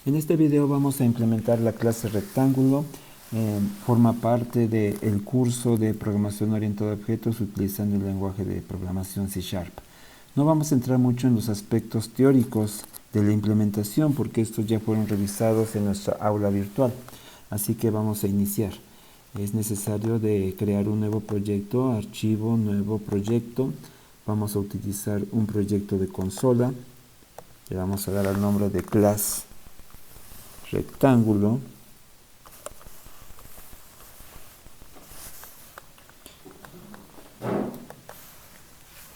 En este video vamos a implementar la clase rectángulo. Forma parte del curso de programación orientada a objetos utilizando el lenguaje de programación C#. No vamos a entrar mucho en los aspectos teóricos de la implementación porque estos ya fueron revisados en nuestra aula virtual. Así que vamos a iniciar. Es necesario de crear un nuevo proyecto, archivo, nuevo proyecto. Vamos a utilizar un proyecto de consola. Le vamos a dar el nombre de class rectángulo.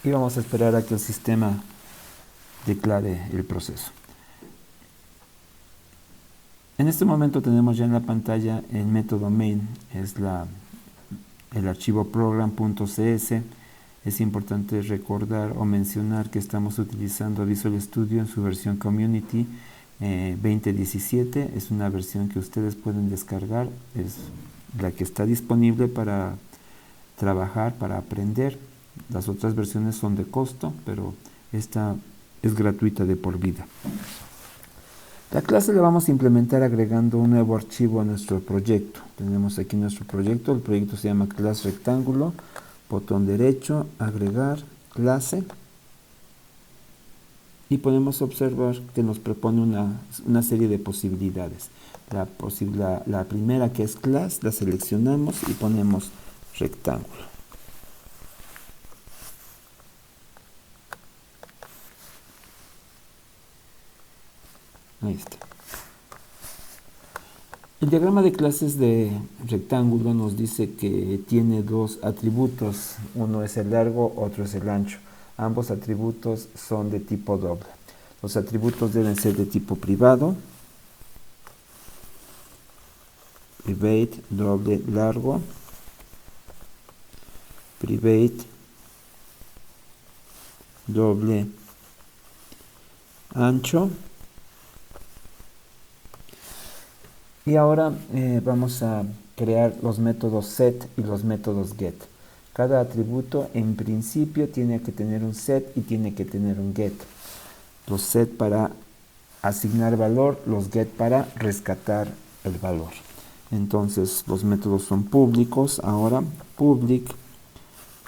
Y vamos a esperar a que el sistema declare el proceso. En este momento tenemos ya en la pantalla el método main, es el archivo program.cs. Es importante recordar o mencionar que estamos utilizando Visual Studio en su versión Community 2017. Es una versión que ustedes pueden descargar, es la que está disponible para trabajar, para aprender. Las otras versiones son de costo, pero esta es gratuita de por vida. La clase la vamos a implementar agregando un nuevo archivo a nuestro proyecto. Tenemos aquí nuestro proyecto, el proyecto se llama class rectángulo, botón derecho, agregar, clase, y podemos observar que nos propone una serie de posibilidades. La primera, que es class, la seleccionamos y ponemos rectángulo. Ahí está. El diagrama de clases de rectángulo nos dice que tiene dos atributos. Uno es el largo, otro es el ancho. Ambos atributos son de tipo doble. Los atributos deben ser de tipo privado. Private doble largo. Private doble ancho. Y ahora vamos a crear los métodos set y los métodos get. Cada atributo en principio tiene que tener un set y tiene que tener un get. Los set para asignar valor, los get para rescatar el valor. Entonces los métodos son públicos. Ahora public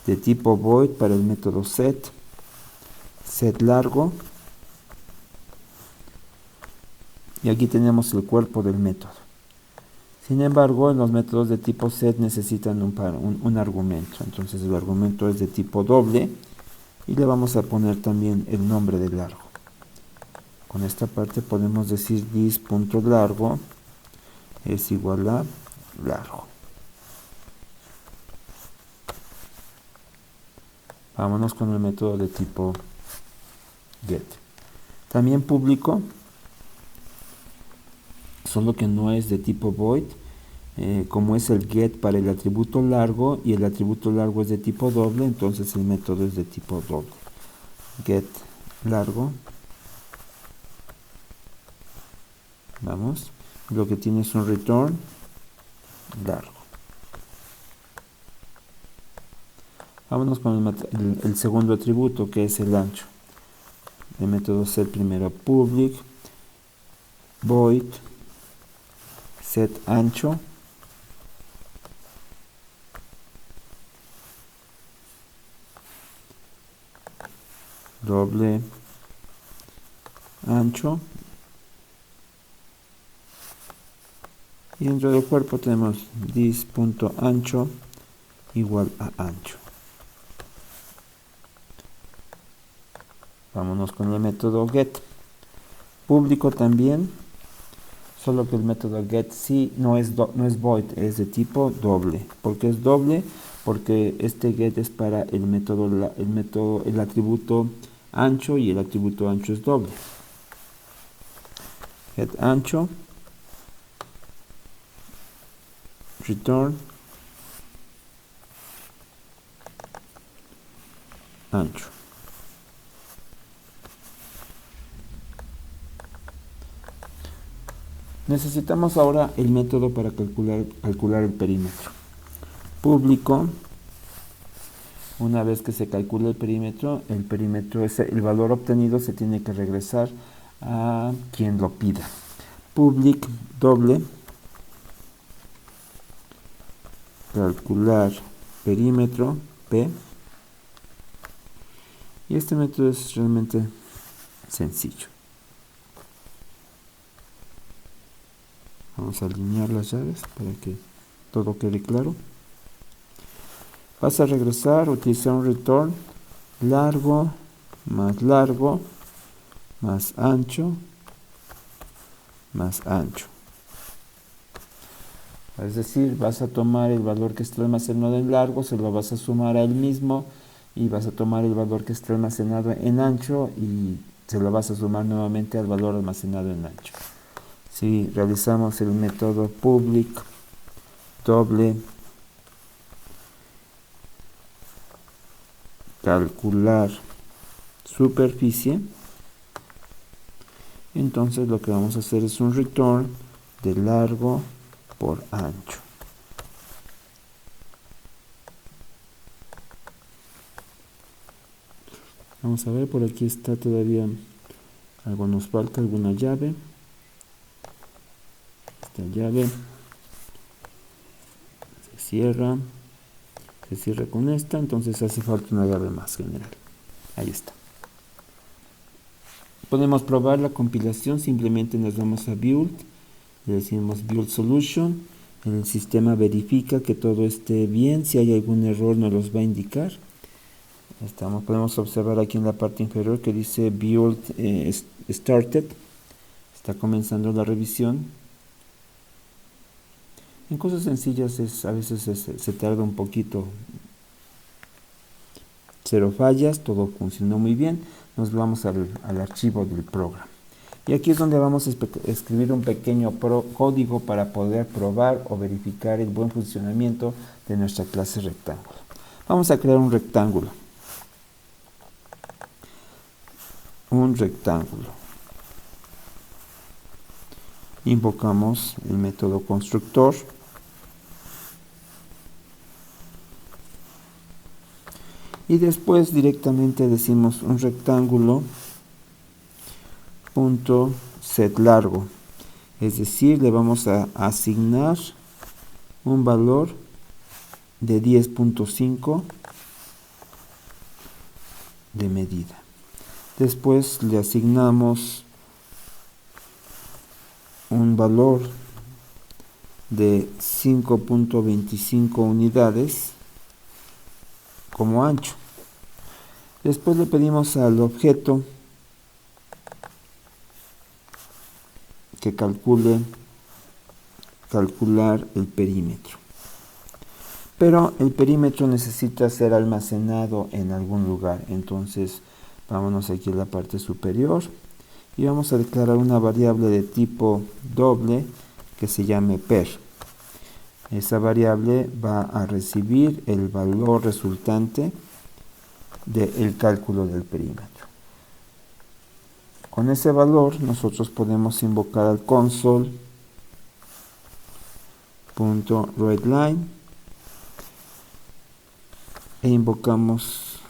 de tipo void para el método set, set largo. Y aquí tenemos el cuerpo del método. Sin embargo, en los métodos de tipo set necesitan un argumento. Entonces el argumento es de tipo doble y le vamos a poner también el nombre de largo. Con esta parte podemos decir this.largo es igual a largo. Vámonos con el método de tipo get. También público, solo que no es de tipo void, como es el get para el atributo largo y el atributo largo es de tipo doble, entonces el método es de tipo doble. Get largo. Vamos. Lo que tiene es un return largo. Vámonos con el segundo atributo, que es el ancho. El método set primero public void set ancho. Doble ancho. Y dentro del cuerpo tenemos this.ancho igual a ancho. Vámonos con el método get. Público también, solo que el método get sí no es void, es de tipo doble. ¿Por qué es doble? Porque este get es para el atributo ancho y el atributo ancho es doble. Get ancho, return ancho. Necesitamos ahora el método para calcular el perímetro. Público, una vez que se calcule el perímetro el valor obtenido se tiene que regresar a quien lo pida. public doble, calcular perímetro P. Y este método es realmente sencillo. Vamos a alinear las llaves para que todo quede claro. Vas a regresar, utilizar un return largo más ancho más ancho. Es decir, vas a tomar el valor que está almacenado en largo, se lo vas a sumar a él mismo, y vas a tomar el valor que está almacenado en ancho y se lo vas a sumar nuevamente al valor almacenado en ancho. Si realizamos el método public doble calcular superficie, entonces lo que vamos a hacer es un return de largo por ancho. Vamos a ver, por aquí está todavía algo, nos falta alguna llave. Esta llave se cierra con esta, entonces hace falta una llave más general. Ahí está. Podemos probar la compilación, simplemente nos vamos a build, le decimos build solution, el sistema verifica que todo esté bien, si hay algún error nos los va a indicar. Podemos observar aquí en la parte inferior que dice build started, está comenzando la revisión. En cosas sencillas a veces se tarda un poquito. Cero fallas, todo funcionó muy bien. Nos vamos al archivo del programa. Y aquí es donde vamos a escribir un pequeño código para poder probar o verificar el buen funcionamiento de nuestra clase rectángulo. Vamos a crear un rectángulo. Invocamos el método constructor. Y después directamente decimos un rectángulo punto set largo, es decir, le vamos a asignar un valor de 10.5 de medida. Después le asignamos un valor de 5.25 unidades como ancho. Después le pedimos al objeto que calcular el perímetro. Pero el perímetro necesita ser almacenado en algún lugar. Entonces vámonos aquí a la parte superior y vamos a declarar una variable de tipo doble que se llame per. Esa variable va a recibir el valor resultante del cálculo del perímetro. Con ese valor nosotros podemos invocar al console.writeLine e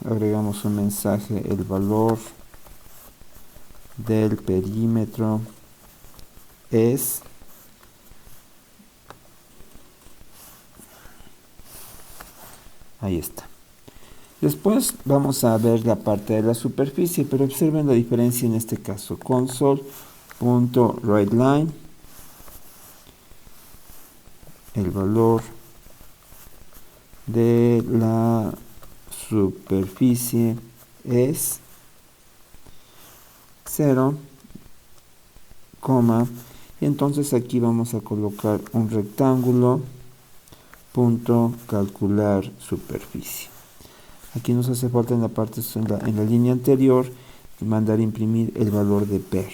agregamos un mensaje, el valor del perímetro es ahí está. Después vamos a ver la parte de la superficie, pero observen la diferencia en este caso. Console.writeLine, el valor de la superficie es 0, y entonces aquí vamos a colocar un rectángulo punto calcular superficie. Aquí nos hace falta en la parte en la línea anterior mandar imprimir el valor de per.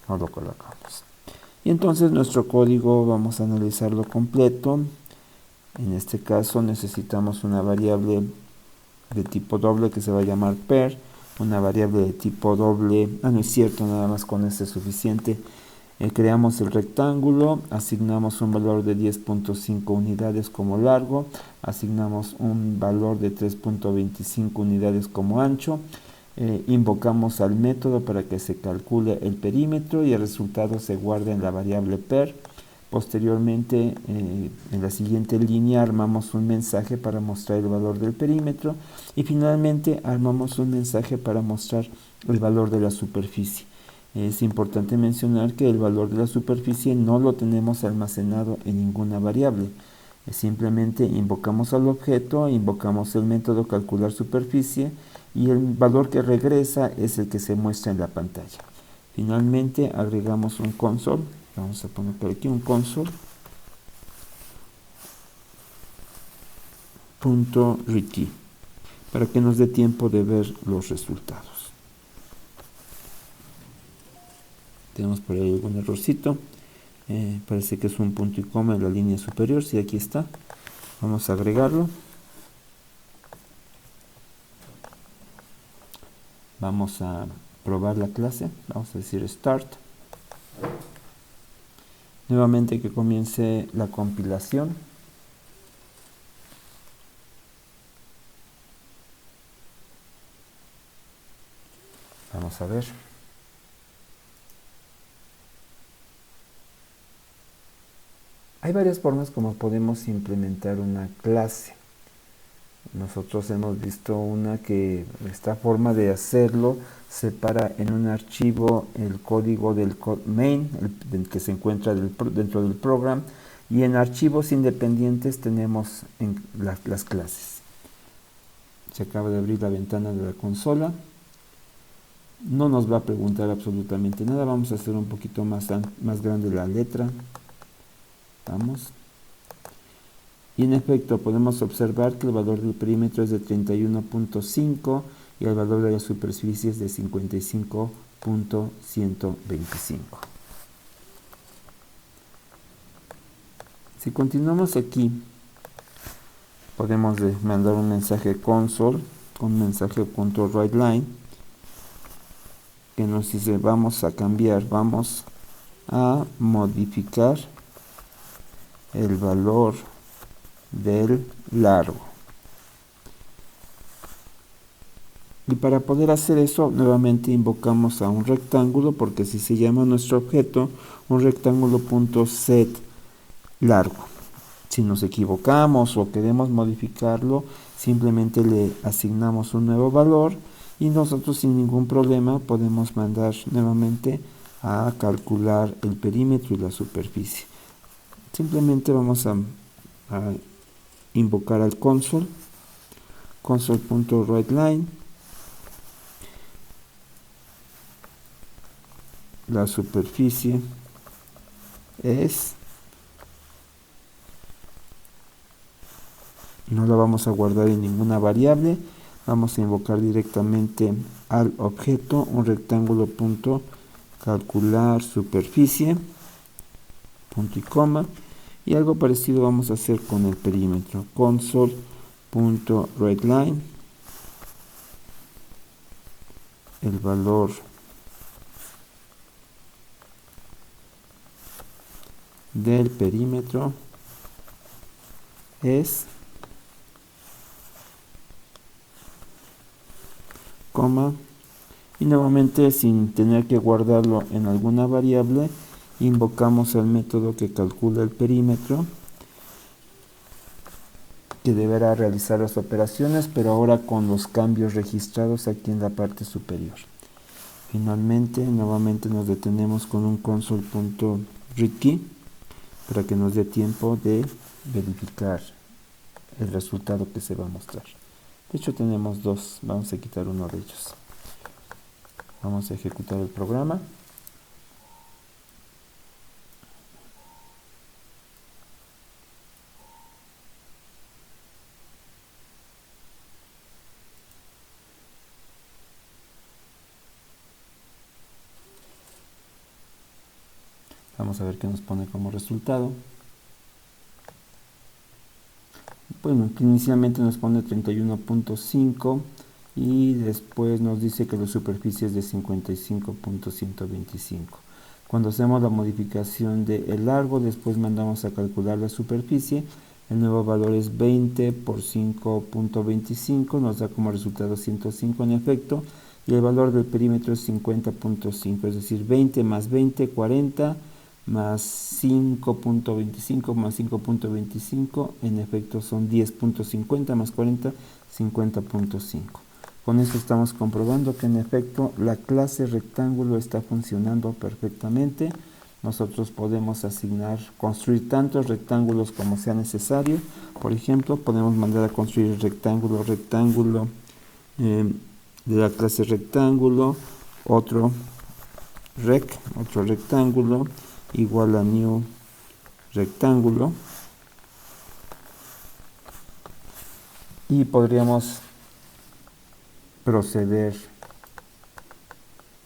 No lo colocamos. Y entonces nuestro código vamos a analizarlo completo. En este caso necesitamos una variable de tipo doble que se va a llamar per, una variable de tipo doble, no es cierto, nada más con este es suficiente. Creamos el rectángulo, asignamos un valor de 10.5 unidades como largo, asignamos un valor de 3.25 unidades como ancho. invocamos al método para que se calcule el perímetro y el resultado se guarda en la variable per. Posteriormente, en la siguiente línea armamos un mensaje para mostrar el valor del perímetro y finalmente armamos un mensaje para mostrar el valor de la superficie. Es importante mencionar que el valor de la superficie no lo tenemos almacenado en ninguna variable. Simplemente invocamos al objeto, invocamos el método calcular superficie y el valor que regresa es el que se muestra en la pantalla. Finalmente agregamos un console, vamos a poner por aquí un console.readKey para que nos dé tiempo de ver los resultados. Tenemos por ahí algún errorcito, parece que es un punto y coma en la línea superior, sí, aquí está. Vamos a agregarlo. Vamos a probar la clase, vamos a decir start. Nuevamente que comience la compilación. Vamos a ver. Hay varias formas como podemos implementar una clase. Nosotros hemos visto esta forma de hacerlo separa en un archivo el código del main, el que se encuentra dentro del programa, y en archivos independientes tenemos las clases. Se acaba de abrir la ventana de la consola. No nos va a preguntar absolutamente nada. Vamos a hacer un poquito más grande la letra. Vamos. Y en efecto podemos observar que el valor del perímetro es de 31.5 y el valor de la superficie es de 55.125. Si continuamos aquí, podemos mandar un mensaje console, un mensaje .writeLine, que nos dice vamos a modificar el valor del largo. Y para poder hacer eso, nuevamente invocamos a un rectángulo, porque así se llama nuestro objeto, un rectángulo.set largo. Si nos equivocamos o queremos modificarlo, simplemente le asignamos un nuevo valor y nosotros sin ningún problema podemos mandar nuevamente a calcular el perímetro y la superficie. Simplemente vamos a invocar al console.writeLine. La superficie no la vamos a guardar en ninguna variable, vamos a invocar directamente al objeto un rectángulo.calcular superficie, punto y coma, y algo parecido vamos a hacer con el perímetro, console.writeLine, el valor del perímetro es coma, y nuevamente sin tener que guardarlo en alguna variable invocamos al método que calcula el perímetro, que deberá realizar las operaciones, pero ahora con los cambios registrados aquí en la parte superior. Finalmente, nuevamente nos detenemos con un console.readKey para que nos dé tiempo de verificar el resultado que se va a mostrar. De hecho tenemos dos, vamos a quitar uno de ellos. Vamos a ejecutar el programa. Vamos a ver qué nos pone como resultado. Bueno, inicialmente nos pone 31.5 y después nos dice que la superficie es de 55.125. Cuando hacemos la modificación del largo, después mandamos a calcular la superficie. El nuevo valor es 20 por 5.25, nos da como resultado 105 en efecto. y el valor del perímetro es 50.5, es decir, 20 más 20, 40, más 5.25 más 5.25, en efecto son 10.50 más 40, 50.5. Con eso estamos comprobando que en efecto la clase rectángulo está funcionando perfectamente. Nosotros podemos construir tantos rectángulos como sea necesario. Por ejemplo, podemos mandar a construir el rectángulo de la clase rectángulo, otro rectángulo igual a new rectángulo, y podríamos proceder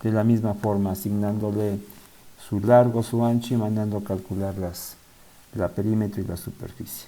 de la misma forma, asignándole su largo, su ancho y mandando a calcular la perímetro y la superficie.